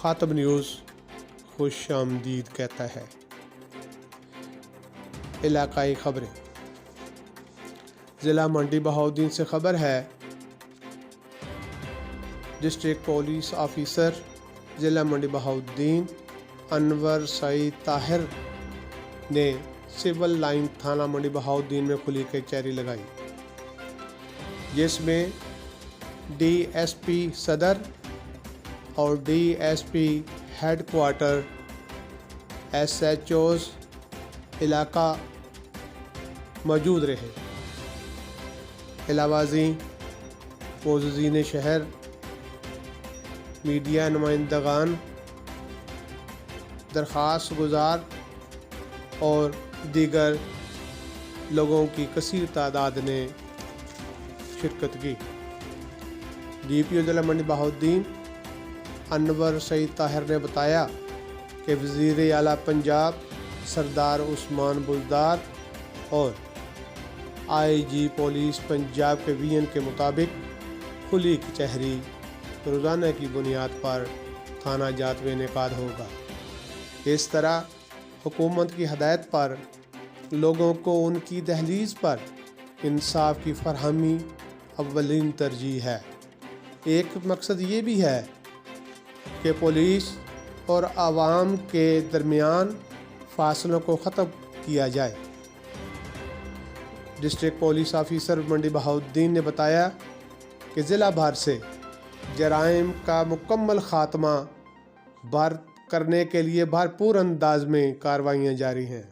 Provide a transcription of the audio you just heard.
خاطب news خوش آمدید کہتا ہے۔ علاقائی خبریں۔ ضلع منڈی بہاؤالدین سے خبر ہے، ڈسٹرکٹ پولیس آفیسر ضلع منڈی بہاؤالدین انور سعید طاہر نے سول لائن تھانہ منڈی بہاؤالدین میں کھلی کچہری لگائی، جس میں ڈی ایس پی صدر اور D S P headquarter, S H Os علاقہ موجود رہے۔ علاوہ ازیں معززین شہر، میڈیا نمائندگان، درخواست گزار اور دیگر لوگوں کی کثیر تعداد نے شرکت کی۔ ڈی پی او ضلع منڈی بہاؤالدین انور سعید طاہر نے بتایا کہ وزیر اعلیٰ پنجاب سردار عثمان بزدار اور آئی جی پولیس پنجاب کے ویژن کے مطابق کھلی کچہری روزانہ کی بنیاد پر تھانہ جات میں انعقاد ہوگا۔ اس طرح حکومت کی ہدایت پر لوگوں کو ان کی دہلیز پر انصاف کی فراہمی اولین ترجیح ہے۔ ایک مقصد یہ بھی ہے کہ پولیس اور عوام کے درمیان فاصلوں کو ختم کیا جائے۔ ڈسٹرکٹ پولیس آفیسر منڈی بہاؤالدین نے بتایا کہ ضلع بھر سے جرائم کا مکمل خاتمہ کرنے کے لیے بھرپور انداز میں کارروائیاں جاری ہیں۔